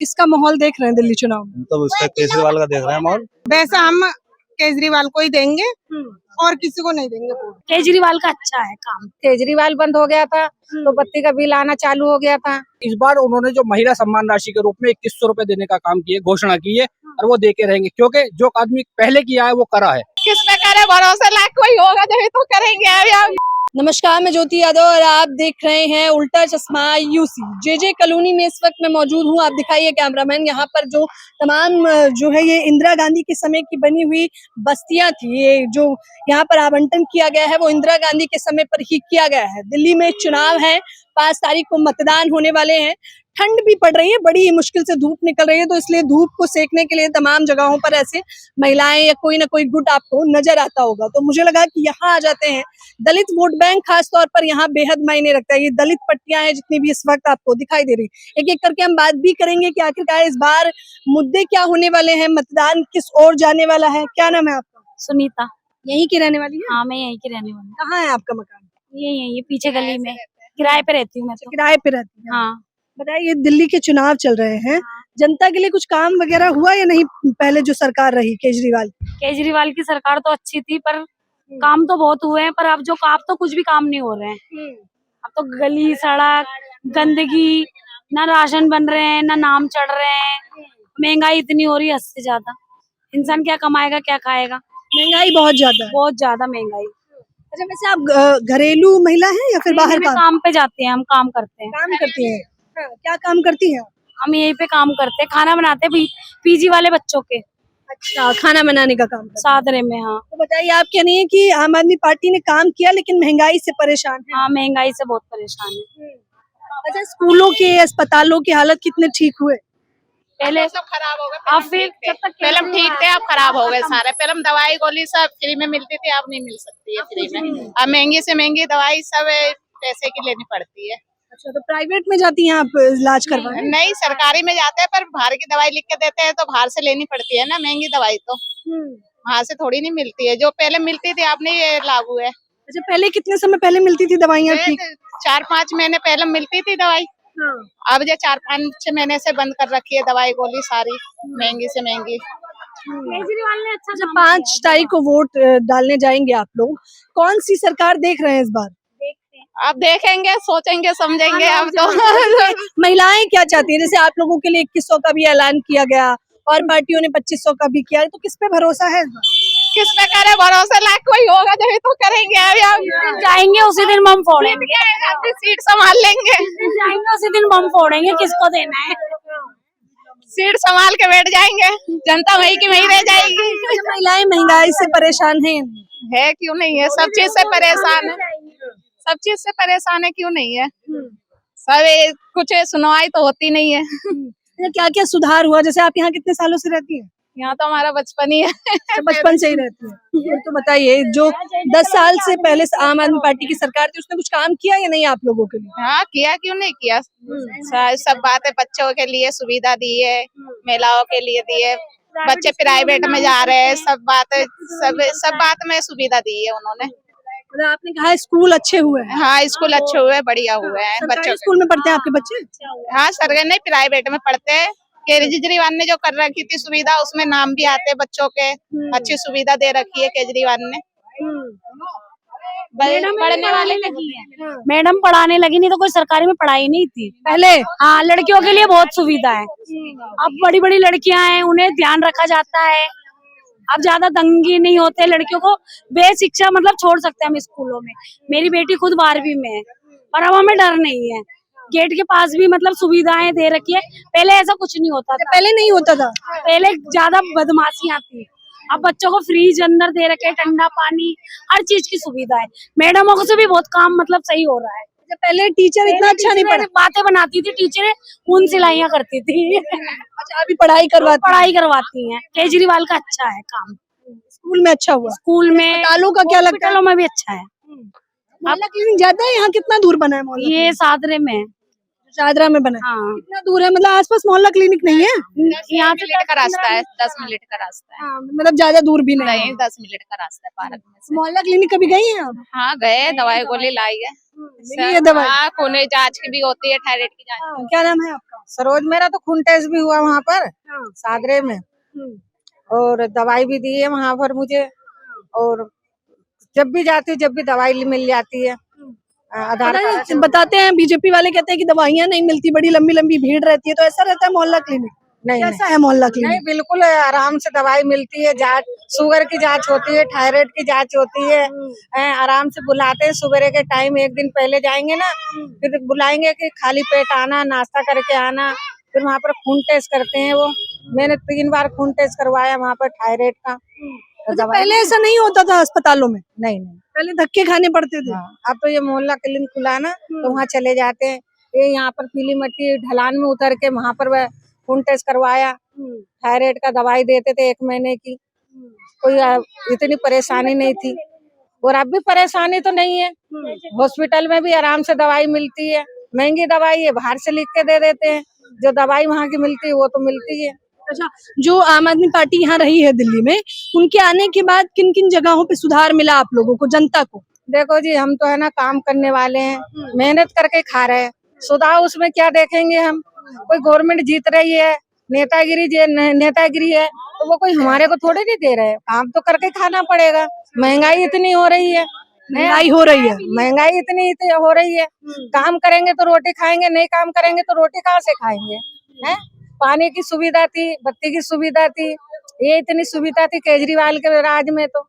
किसका माहौल देख रहे हैं दिल्ली चुनाव में? तो उसका केजरीवाल का देख रहे हैं माहौल। वैसा हम केजरीवाल को ही देंगे और किसी को नहीं देंगे वोट। केजरीवाल का अच्छा है काम। केजरीवाल बंद हो गया था तो बत्ती का बिल आना चालू हो गया था। इस बार उन्होंने जो महिला सम्मान राशि के रूप में 2100 रुपए देने का काम किए, घोषणा की है और वो देके रहेंगे, क्योंकि जो आदमी पहले किया है वो करा है। किस पे करे भरोसा, लाख कोई होगा जब तो करेंगे। अभी नमस्कार, मैं ज्योति यादव और आप देख रहे हैं उल्टा चश्मा यूसी। जे कॉलोनी में इस वक्त मैं मौजूद हूँ। आप दिखाइए कैमरामैन, यहाँ पर जो तमाम जो है ये इंदिरा गांधी के समय की बनी हुई बस्तियां थी। ये जो यहाँ पर आवंटन किया गया है वो इंदिरा गांधी के समय पर ही किया गया है। दिल्ली में चुनाव है, 5 तारीख को मतदान होने वाले हैं। ठंड भी पड़ रही है, बड़ी मुश्किल से धूप निकल रही है, तो इसलिए धूप को सेकने के लिए तमाम जगहों पर ऐसे महिलाएं या कोई ना कोई गुट आपको नजर आता होगा। तो मुझे लगा कि यहाँ आ जाते हैं। दलित वोट बैंक खास तौर पर यहाँ बेहद मायने रखता है। ये दलित पट्टियां हैं जितनी भी इस वक्त आपको दिखाई दे रही, एक एक करके हम बात भी करेंगे कि आखिरकार इस बार मुद्दे क्या होने वाले हैं, मतदान किस ओर जाने वाला है। क्या नाम है आपका? सुनीता। यहीं की रहने वाली है? हाँ, मैं यहीं की रहने वाली हूँ। कहाँ है आपका मकान? ये पीछे गली में किराए पे रहती हूँ मैं तो। किराए पे रहती है? हाँ। बताइए, दिल्ली के चुनाव चल रहे हैं, जनता के लिए कुछ काम वगैरह हुआ या नहीं? पहले जो सरकार रही केजरीवाल की सरकार तो अच्छी थी, पर काम तो बहुत हुए हैं, पर अब तो कुछ भी काम नहीं हो रहे हैं। अब तो गली सड़क गंदगी, ना राशन बन रहे हैं, ना नाम चढ़ रहे हैं। महंगाई इतनी हो रही है, हद से ज्यादा। इंसान क्या कमाएगा, क्या खाएगा? महंगाई बहुत ज्यादा महंगाई। अच्छा, वैसे आप घरेलू महिला हैं या फिर बाहर काम पे जाते हैं? हम काम करते हैं। काम करती हैं? क्या काम करती हैं? हम यहीं पे काम करते हैं, खाना बनाते हैं पीजी वाले बच्चों के। अच्छा, खाना बनाने का काम करते हैं। सादरे में। हाँ। तो बताइए, आप कह रही हैं कि आम आदमी पार्टी ने काम किया लेकिन महंगाई से परेशान है? हाँ, महंगाई से बहुत परेशान है। अच्छा, स्कूलों के अस्पतालों की हालत कितने ठीक हुए? पहले सब खराब हो गए। अब फिर पहले हम ठीक थे, अब खराब हो गए सारे। पहले हम दवाई गोली सब फ्री में मिलती थी, अब नहीं मिल सकती है फ्री में। अब महंगी से महंगी दवाई सब पैसे की लेनी पड़ती है। अच्छा, तो प्राइवेट में जाती हैं आप इलाज करवाने? नहीं, सरकारी में जाते हैं, पर बाहर की दवाई लिख के देते हैं तो बाहर से लेनी पड़ती है ना महंगी दवाई। तो वहाँ से थोड़ी नहीं मिलती है, जो पहले मिलती थी अब नहीं ये लागू है। अच्छा, पहले कितने समय पहले मिलती थी दवाइयाँ ठीक? 4-5 महीने पहले मिलती थी दवाई। अब जो 4-5 महीने से बंद कर रखी है दवाई गोली सारी, महंगी से महंगी। केजरीवाल ने अच्छा। 5 तारीख को वोट डालने जाएंगे आप लोग, कौन सी सरकार देख रहे हैं इस बार? अब देखेंगे, सोचेंगे, समझेंगे। अब तो महिलाएं क्या चाहती है? जैसे आप लोगों के लिए 2100 का भी ऐलान किया गया और पार्टियों ने 2500 का भी किया, तो किस पे भरोसा है इस बार? किस पे करे भरोसा, लाख कोई होगा जब तो करेंगे। अभी हम जाएंगे उसी दिन बम फोड़ेंगे। अपनी सीट संभाल लेंगे। जाएंगे उसी दिन बम फोड़ेंगे, किसको देना है? सीट संभाल के बैठ जाएंगे, जनता वही की वही रह जाएगी। महिलाएं महंगाई से परेशान हैं? है क्यों नहीं है, सब चीज से परेशान है, सब चीज से परेशान है, क्यों नहीं है? सब कुछ सुनवाई तो होती नहीं है। क्या क्या सुधार हुआ? जैसे आप यहाँ कितने सालों से रहती हैं? यहाँ तो हमारा बचपन ही है। बचपन से ही रहती है। तो बताइए, जो 10 साल से पहले आम आदमी पार्टी की सरकार थी, उसने कुछ काम किया या नहीं आप लोगों के लिए? हाँ, किया, क्यों नहीं किया। सब बातें बच्चों के लिए सुविधा दी है, महिलाओं के लिए दी है, बच्चे प्राइवेट में जा रहे हैं, सब बात में सुविधा दी है उन्होंने। मतलब आपने कहा स्कूल अच्छे हुए हैं? हाँ, स्कूल अच्छे हुए, बढ़िया हुए हैं। बच्चों स्कूल में पढ़ते हैं आपके बच्चे? हाँ, सरकारी नहीं, प्राइवेट में पढ़ते हैं। केजरीवाल ने जो कर रखी थी सुविधा, उसमें नाम भी आते बच्चों के। अच्छी सुविधा दे रखी है केजरीवाल ने। पढ़ने वाले लगी है, मैडम पढ़ाने लगी, नहीं तो कोई सरकारी में पढ़ाई नहीं थी पहले। हाँ, लड़कियों के लिए बहुत सुविधा है। अब बड़ी बड़ी लड़कियां हैं, उन्हें ध्यान रखा जाता है। अब ज्यादा दंगे नहीं होते, लड़कियों को बेसिक शिक्षा मतलब छोड़ सकते हैं हम स्कूलों में। मेरी बेटी खुद 12वीं में है, पर अब हमें डर नहीं है। गेट के पास भी मतलब सुविधाएं दे रखी है, पहले ऐसा कुछ नहीं होता था। पहले नहीं होता था? पहले ज्यादा बदमाशियां थी। अब बच्चों को फ्रीज अंदर दे रखे, ठंडा पानी, हर चीज की सुविधा है। मैडमों को से भी बहुत काम मतलब सही हो रहा है। पहले टीचर इतना अच्छा नहीं पढ़ा, बातें बनाती थी टीचर, ऊन सिलाइयाँ करती थी। अच्छा, अभी पढ़ाई करवाती हैं। केजरीवाल का अच्छा है काम। स्कूल में अच्छा हुआ? स्कूल में, अस्पतालों का क्या लगता है? हॉस्पिटलों में भी अच्छा है। मोहल्ला क्लिनिक जाता है? यहाँ कितना दूर बना है मोहल्ला? ये सादरे में है। शादरा में बना है? हाँ। कितना दूर है? मतलब आसपास मोहल्ला क्लिनिक नहीं है? यहाँ से 10 मिनट का रास्ता है, 10 मिनट का रास्ता है। हाँ, मतलब ज्यादा दूर भी नहीं। 10 मिनट का रास्ता है पार्क में से। मोहल्ला क्लिनिक कभी गई हैं आप? हाँ, गए, दवाई गोली लाई है। मिली है दवाई? हाँ, खून जांच की भी होती है, थायराइड की जांच। क्या नाम है आपका? सरोज मेरा तो खून टेस्ट भी हुआ वहाँ पर सादरे में, और दवाई भी दी है वहाँ पर मुझे, और जब भी जाती हूँ जब भी दवाई मिल जाती है। आधार कार्ड से बताते हैं बीजेपी वाले कहते हैं कि दवाइयाँ नहीं मिलती, बड़ी लंबी लंबी भीड़ रहती है, तो ऐसा रहता है मोहल्ला क्लिनिक? नहीं कैसा है मोहल्ला नहीं क्लिनिक? बिल्कुल आराम से दवाई मिलती है, जांच शुगर की जांच होती है, थायराइड की जांच होती है। आराम से बुलाते हैं सुबह के टाइम, एक दिन पहले जाएंगे ना, फिर बुलाएंगे कि खाली पेट आना, नाश्ता करके आना, फिर वहाँ पर खून टेस्ट करते हैं वो। मैंने 3 बार खून टेस्ट करवाया वहाँ पर थायराइड का। अच्छा, पहले ऐसा नहीं होता था अस्पतालों में? नहीं पहले धक्के खाने पड़ते थे। हाँ, अब तो ये मोहल्ला क्लिनिक खुला है ना, तो वहाँ चले जाते हैं। ये यहाँ पर पीली मट्टी ढलान में उतर के वहाँ पर वह खून टेस्ट करवाया, थायराइड का दवाई देते थे 1 महीने की। कोई इतनी परेशानी नहीं थी, और अब भी परेशानी तो नहीं है। हॉस्पिटल में भी आराम से दवाई मिलती है, महंगी दवाई है बाहर से लिख के दे देते हैं, जो दवाई वहाँ की मिलती है वो तो मिलती है। अच्छा, जो आम आदमी पार्टी यहाँ रही है दिल्ली में, उनके आने के बाद किन किन जगहों पे सुधार मिला आप लोगों को, जनता को? देखो जी, हम तो है ना काम करने वाले हैं, मेहनत करके खा रहे हैं, सुधार उसमें क्या देखेंगे हम? कोई गवर्नमेंट जीत रही है, नेतागिरी है, तो वो कोई हमारे को थोड़ी नहीं दे रहे हैं, काम तो करके खाना पड़ेगा। महंगाई इतनी हो रही है, महंगाई हो रही है। महंगाई इतनी हो रही है, काम करेंगे तो रोटी खाएंगे, नहीं काम करेंगे तो रोटी कहाँ से खाएंगे? हैं? पानी की सुविधा थी, बत्ती की सुविधा थी, ये इतनी सुविधा थी केजरीवाल के राज में तो।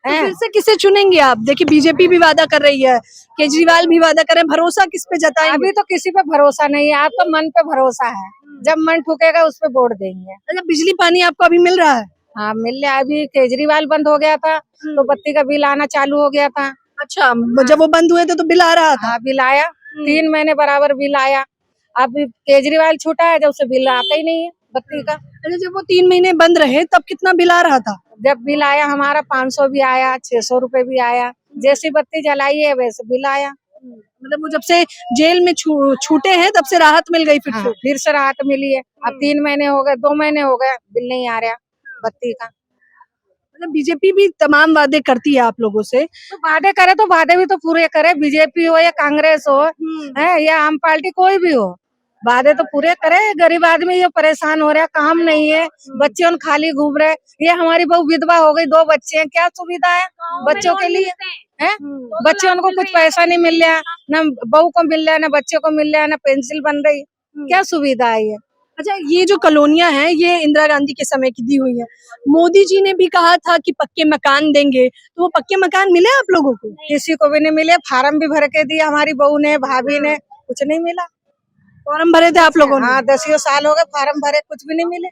तो फिर से किसे चुनेंगे आप? देखिए बीजेपी भी वादा कर रही है, केजरीवाल भी वादा कर रहे हैं, भरोसा किस पे जताएंगे? अभी तो किसी पे भरोसा नहीं है, आपका मन पे भरोसा है, जब मन ठुकेगा उस पे वोट देंगे। अच्छा, बिजली पानी आपको अभी मिल रहा है? हाँ मिल रहा है, अभी केजरीवाल बंद हो गया था तो बत्ती का बिल आना चालू हो गया था। अच्छा, जब वो बंद हुए थे तो बिल आ रहा था? हाँ बिल आया, 3 महीने बराबर बिल आया। अब केजरीवाल छूटा है, जब से बिल आता ही नहीं है बत्ती का। अच्छा, जब वो 3 महीने बंद रहे तब कितना बिल आ रहा था? जब बिल आया हमारा 500 भी आया, 600 रुपए भी आया, जैसी बत्ती जलाई है वैसे बिल आया। मतलब वो जब से जेल में छूटे हैं तब से राहत मिल गई फिर से? हाँ, फिर से राहत मिली है। अब 3 महीने हो गए, 2 महीने हो गए, बिल नहीं आ रहा बत्ती का। मतलब बीजेपी भी तमाम वादे करती है आप लोगों से? तो वादे करे तो वादे भी तो पूरे करे, बीजेपी हो या कांग्रेस हो है या आम पार्टी, कोई भी हो, वादे तो पूरे करे। गरीब आदमी ये परेशान हो रहा है, काम नहीं है, बच्चे उन खाली घूम रहे। ये हमारी बहू विधवा हो गई, 2 बच्चे हैं, क्या सुविधा है बच्चों के लिए? है बच्चे, उनको कुछ पैसा नहीं मिल रहा, न बहू को मिल रहा है, न बच्चे को मिल रहा है, न पेंसिल बन रही, क्या सुविधा है ये? अच्छा, ये जो कॉलोनियां हैं ये इंदिरा गांधी के समय की दी हुई है। मोदी जी ने भी कहा था कि पक्के मकान देंगे, तो वो पक्के मकान मिले आप लोगों को? किसी को भी नहीं मिले, फार्म भी भर के दिया हमारी बहू ने, भाभी ने, कुछ नहीं मिला। फॉर्म भरे थे आप लोगों ने? हाँ 10 साल हो गए फार्म भरे, कुछ भी नहीं मिले।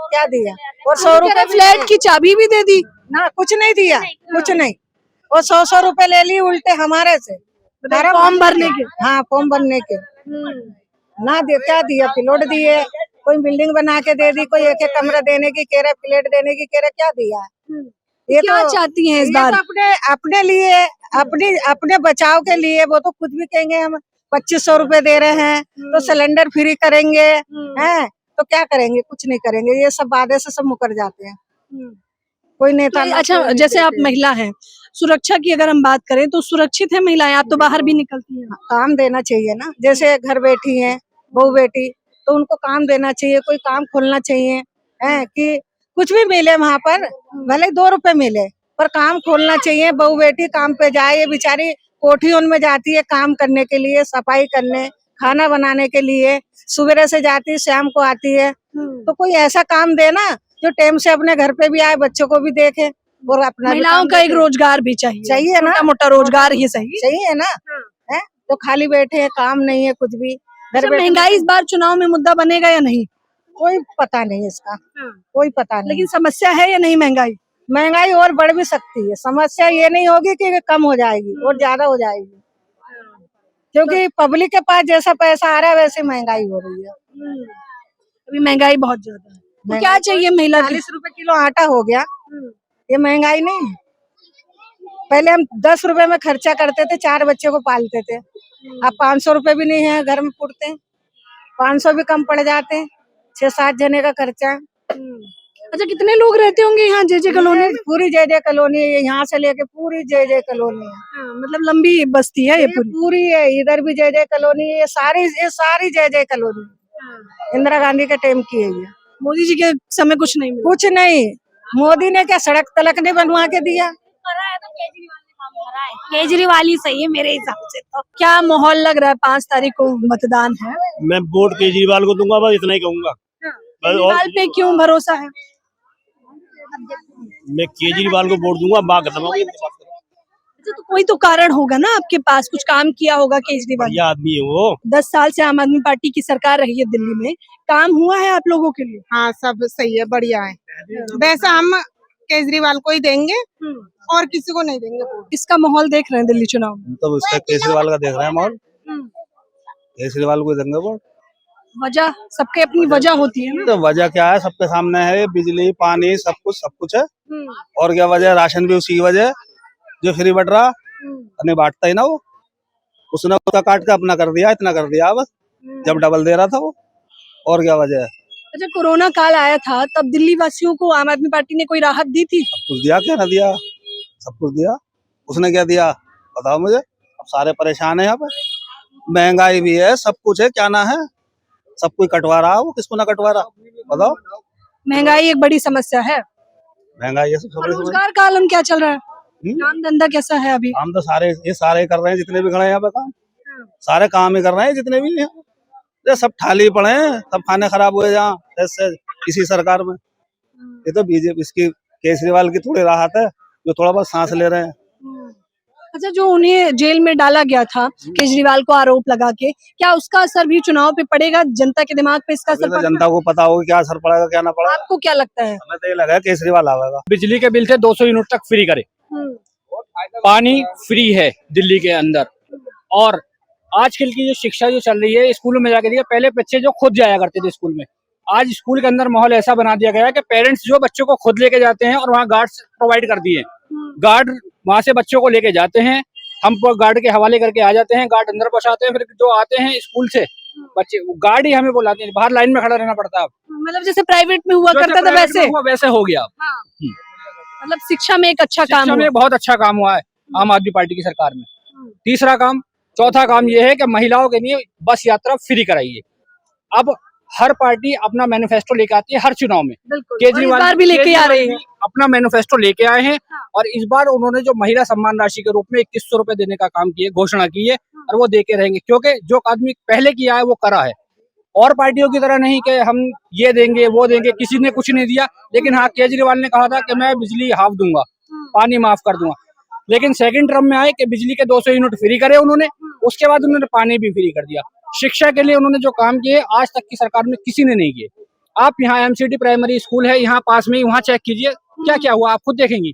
क्या दिया? और 100 रुपए फ्लैट की चाबी भी दे दी ना, कुछ नहीं दिया, कुछ नहीं। और 100 रुपए ले ली उल्टे हमारे से, फॉर्म भरने के। हाँ फॉर्म भरने के। ना दे, क्या दिया? प्लॉट दिए, कोई बिल्डिंग बना के दे दी, कोई एक कमरा देने की कह रहा, प्लेट देने की कह रहा, क्या दिया? ये क्या तो चाहती हैं इस ये बार? तो अपने लिए, अपने बचाव के लिए, वो तो कुछ भी कहेंगे। हम 2500 रुपए दे रहे हैं तो सिलेंडर फ्री करेंगे, हैं तो क्या करेंगे? कुछ नहीं करेंगे, ये सब वादे से सब मुकर जाते हैं। कोई नेता तो अच्छा, जैसे आप महिला हैं, सुरक्षा की अगर हम बात करें तो सुरक्षित है महिलाएं? आप तो बाहर भी निकलती हैं। काम देना चाहिए ना, जैसे घर बैठी हैं बहू बेटी, तो उनको काम देना चाहिए, कोई काम खोलना चाहिए, है कि कुछ भी मिले वहाँ पर, भले 2 रुपए मिले, पर काम खोलना चाहिए। बहू बेटी काम पे जाए, ये बेचारी कोठियों में जाती है काम करने के लिए, सफाई करने, खाना बनाने के लिए, सुबह से जाती है शाम को आती है। तो कोई ऐसा काम देना जो टाइम से अपने घर पे भी आए, बच्चों को भी देखे, और अपना भी महिलाओं काम का एक देखे। रोजगार भी चाहिए। चाहिए ना, मोटा रोजगार ही सही। चाहिए ना, है तो खाली बैठे हैं, काम नहीं है कुछ भी। अच्छा, महंगाई इस बार चुनाव में मुद्दा बनेगा या नहीं? कोई पता नहीं इसका, कोई पता नहीं। लेकिन समस्या है या नहीं महंगाई? महंगाई और बढ़ भी सकती है, समस्या ये नहीं होगी कि कम हो जाएगी, और ज्यादा हो जाएगी, क्योंकि पब्लिक के पास जैसा पैसा आ रहा है वैसे महंगाई हो रही है। अभी महंगाई बहुत ज्यादा है, तो क्या चाहिए महिला को? 40 रुपए किलो आटा हो गया, ये महंगाई नहीं है? पहले हम 10 रुपए में खर्चा करते थे, 4 बच्चे को पालते थे, अब 500 रुपए भी नहीं है घर में पुड़ते, 500 भी कम पड़ जाते, 6-7 जने का खर्चा। अच्छा, कितने लोग रहते होंगे यहाँ जे कॉलोनी? पूरी जे कॉलोनी है, यहाँ से लेके पूरी जे कॉलोनी है। मतलब लंबी बस्ती है ये पूरी। पूरी है, इधर भी जे कॉलोनी है, ये सारी जे कॉलोनी इंदिरा गांधी के टाइम की है ये। मोदी जी के समय कुछ नहीं मिला। कुछ नहीं, मोदी ने क्या सड़क तलक नहीं बनवा के दिया। केजरीवाल ही सही है मेरे हिसाब से तो। क्या माहौल लग रहा है? 5 तारीख को मतदान है। मैं वोट केजरीवाल को दूंगा, बस इतना ही कहूंगा। केजरीवाल पे क्यों भरोसा है? मैं केजरीवाल को वोट दूंगा, बात खत्म हो गई। अच्छा, तो कोई तो कारण होगा ना आपके पास, कुछ काम किया होगा केजरीवाल। बढ़िया आदमी है वो। 10 साल से आम आदमी पार्टी की सरकार रही है दिल्ली में, काम हुआ है आप लोगों के लिए? हाँ, सब सही है, बढ़िया है। वैसे हम केजरीवाल को ही देंगे और किसी को नहीं देंगे वोट। किसका माहौल देख रहे हैं दिल्ली चुनाव में? तो उसका केजरीवाल का देख रहे हैं माहौल, केजरीवाल को देंगे वोट। वजह, सबके अपनी वजह होती है ना। तो वजह क्या है, सबके सामने है, बिजली पानी सब कुछ है। और क्या वजह, राशन भी उसी की वजह, जो फ्री बट रहा नहीं बांटता ही ना वो, उसने उसका काट के अपना कर दिया, इतना कर दिया बस, जब डबल दे रहा था वो। और क्या वजह है? अच्छा, कोरोना काल आया था तब दिल्ली वासियों को आम आदमी पार्टी ने कोई राहत दी थी? सब कुछ दिया, क्या ना दिया, सब कुछ दिया। उसने क्या दिया बताओ मुझे। अब सारे परेशान है यहाँ पे, महंगाई भी है, सब कुछ है, क्या ना है, सब कुछ कटवा रहा, वो किसको ना कटवा रहा बताओ। महंगाई एक बड़ी समस्या है। महंगाई है सबसे बड़ी समस्या। रोजगार का आलम क्या चल रहा है? काम धंधा कैसा है अभी? काम तो सारे कर रहे हैं, जितने भी खड़े हैं यहाँ पे काम, सारे काम ही कर रहे हैं जितने भी हैं। ये सब थाली पड़े हैं, सब खाने खराब हुए जहाँ ऐसे इसी सरकार में। ये तो बीजेपी, इसकी केजरीवाल की थोड़ी राहत है, जो थोड़ा बहुत सांस ले रहे हैं। अच्छा, जो उन्हें जेल में डाला गया था केजरीवाल को आरोप लगा के, क्या उसका असर भी चुनाव पे पड़ेगा? जनता के दिमाग पे इसका असर अभी तो पड़ेगा? जनता को पता होगा क्या असर पड़ेगा क्या ना पड़ेगा। आपको क्या लगता है? हमें तो ये लगा है केजरीवाल आएगा। बिजली के बिल से 200 यूनिट तक फ्री करे, पानी फ्री है दिल्ली के अंदर। और आजकल की जो शिक्षा जो चल रही है स्कूलों में जाकर, पहले बच्चे जो खुद जाया करते थे स्कूल में, आज स्कूल के अंदर माहौल ऐसा बना दिया गया है कि पेरेंट्स जो बच्चों को खुद लेके जाते हैं और वहाँ गार्ड्स प्रोवाइड कर दिए। गार्ड वहां से बच्चों को लेके जाते हैं, हम गार्ड के हवाले करके आ जाते हैं, गार्ड अंदर पहुंचाते हैं, फिर जो आते हैं स्कूल से बच्चे, गार्ड ही हमें बुलाते हैं, बाहर लाइन में खड़ा रहना पड़ता है। मतलब जैसे प्राइवेट में हुआ करता था वैसे हो गया। मतलब शिक्षा में एक अच्छा काम शिक्षा में बहुत अच्छा काम हुआ है आम आदमी पार्टी की सरकार में। तीसरा काम, चौथा काम ये है कि महिलाओं के लिए बस यात्रा फ्री कराइए। अब हर पार्टी अपना मैनिफेस्टो लेके आती है हर चुनाव में। केजरीवाल भी लेके आ रहे हैं, अपना मैनिफेस्टो लेके आए हैं। और इस बार उन्होंने जो महिला सम्मान राशि के रूप में 2100 रुपए देने का काम किया, घोषणा की है, और वो देके रहेंगे, क्योंकि जो आदमी पहले किया है वो करा है। और पार्टियों की तरह नहीं कि हम ये देंगे वो देंगे, किसी ने कुछ नहीं दिया। लेकिन हाँ, केजरीवाल ने कहा था कि मैं बिजली हाफ दूंगा, पानी माफ कर दूंगा। लेकिन सेकंड टर्म में आए कि बिजली के 200 यूनिट फ्री करे उन्होंने, उसके बाद उन्होंने पानी भी फ्री कर दिया। शिक्षा के लिए उन्होंने जो काम किए आज तक की सरकार में किसी ने नहीं किए। आप यहाँ एमसीडी प्राइमरी स्कूल है यहाँ पास में ही, वहाँ चेक कीजिए क्या क्या हुआ, आप खुद देखेंगी।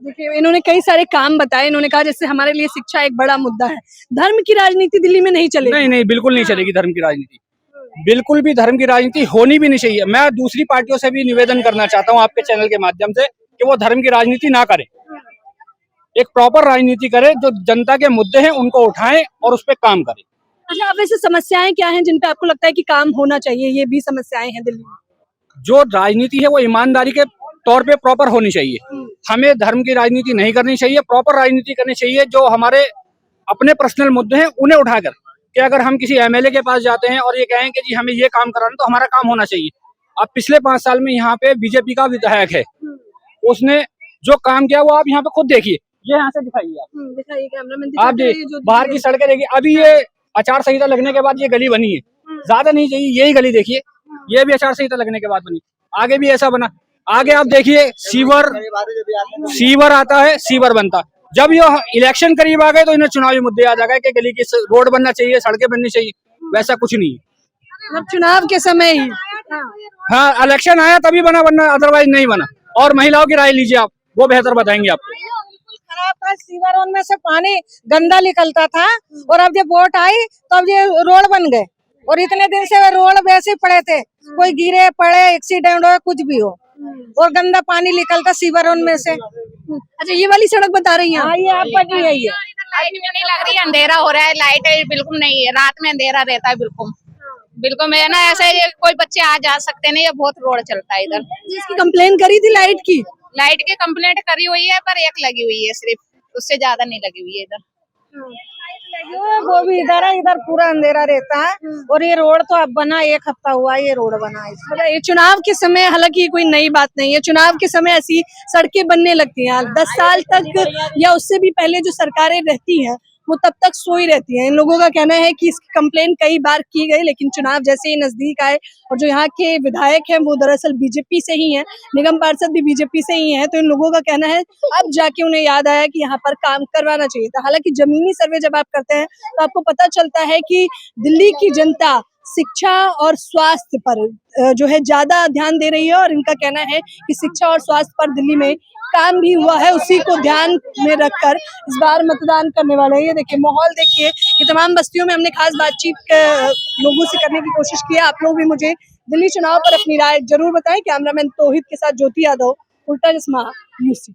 देखिए, इन्होंने कई सारे काम बताए। इन्होंने कहा जैसे हमारे लिए शिक्षा एक बड़ा मुद्दा है। धर्म की राजनीति दिल्ली में नहीं चलेगी। नहीं, बिल्कुल नहीं चलेगी धर्म की राजनीति, बिल्कुल भी धर्म की राजनीति होनी भी नहीं चाहिए। मैं दूसरी पार्टियों से भी निवेदन करना चाहता हूँ आपके चैनल के माध्यम से कि वो धर्म की राजनीति ना करे, एक प्रॉपर राजनीति करे, जो जनता के मुद्दे हैं उनको उठाएं और उस पर काम करें। अच्छा, अब ऐसे समस्याएं क्या हैं जिन पे आपको लगता है कि काम होना चाहिए? ये भी समस्याएं हैं दिल्ली में। जो राजनीति है वो ईमानदारी के तौर पे प्रॉपर होनी चाहिए। हमें धर्म की राजनीति नहीं करनी चाहिए, प्रॉपर राजनीति करनी चाहिए। जो हमारे अपने पर्सनल मुद्दे हैं उन्हें उठाकर, कि अगर हम किसी एमएलए के पास जाते हैं और ये कहें कि जी हमें ये काम कराना, तो हमारा काम होना चाहिए। अब पिछले 5 साल में यहाँ पे बीजेपी का विधायक है, उसने जो काम किया वो आप यहाँ पे खुद देखिए, ये यहाँ से दिखाइए आप देखिए बाहर की सड़कें देखिए। अभी ये आचार संहिता लगने के बाद ये गली बनी है, ज्यादा नहीं चाहिए, यही गली देखिए, ये भी आचार संहिता लगने के बाद बनी। आगे भी ऐसा बना, आगे आप देखिए सीवर आता है, सीवर बनता। जब ये इलेक्शन करीब आ गए तो इन्हें चुनावी मुद्दे याद आ गए कि गली की रोड बनना चाहिए, सड़कें बननी चाहिए। वैसा कुछ नहीं है, मतलब चुनाव के समय ही। हाँ, इलेक्शन आया तभी बना, वरना अदरवाइज नहीं बना। और महिलाओं की राय लीजिए आप, वो बेहतर बताएंगे आपको। खराब था, सीवर उनमें से पानी गंदा निकलता था, और अब जब वोट आई तो अब ये रोड बन गए, और इतने दिन से वे रोड वैसे ही पड़े थे, कोई गिरे पड़े, एक्सीडेंट हो, कुछ भी हो, और गंदा पानी निकलता सीवर उनमें से। अच्छा, ये वाली सड़क बता रही हैं? हाँ, ये आप बनी है। लाइट भी नहीं लग रही, अंधेरा हो रहा है, लाइट बिल्कुल नहीं है, रात में अंधेरा रहता है बिल्कुल। बिल्कुल मैं ना ऐसे कोई बच्चे आ जा सकते नहीं, ये बहुत रोड चलता है इधर। इसकी कंप्लेन करी थी लाइट की? लाइट की कंप्लेंट करी हुई है पर एक लगी हुई है सिर्फ, उससे ज्यादा नहीं लगी हुई है इधर। वो भी इधर है, इधर पूरा अंधेरा रहता है। और ये रोड तो अब बना 1 हफ्ता हुआ है, ये रोड बना है। मतलब ये चुनाव के समय, हालांकि ये कोई नई बात नहीं है, चुनाव के समय ऐसी सड़कें बनने लगती हैं। 10 साल तक या उससे भी पहले जो सरकारें रहती हैं वो तब तक सोई रहती हैं। इन लोगों का कहना है कि इसकी कंप्लेन कई बार की गई, लेकिन चुनाव जैसे ही नजदीक आए और जो यहाँ के विधायक हैं वो दरअसल बीजेपी से ही हैं, निगम पार्षद भी बीजेपी से ही हैं, तो इन लोगों का कहना है अब जाके उन्हें याद आया कि यहाँ पर काम करवाना चाहिए था। हालांकि जमीनी सर्वे जब आप करते हैं तो आपको पता चलता है कि दिल्ली की जनता शिक्षा और स्वास्थ्य पर जो है ज्यादा ध्यान दे रही है, और इनका कहना है कि शिक्षा और स्वास्थ्य पर दिल्ली में काम भी हुआ है, उसी को ध्यान में रखकर इस बार मतदान करने वाले हैं। ये देखिए माहौल देखिए, ये तमाम बस्तियों में हमने खास बातचीत लोगों से करने की कोशिश की है। आप लोग भी मुझे दिल्ली चुनाव पर अपनी राय जरूर बताएं। कैमरामैन तौहीद के साथ ज्योति यादव, उल्टा चश्मा, यूसी।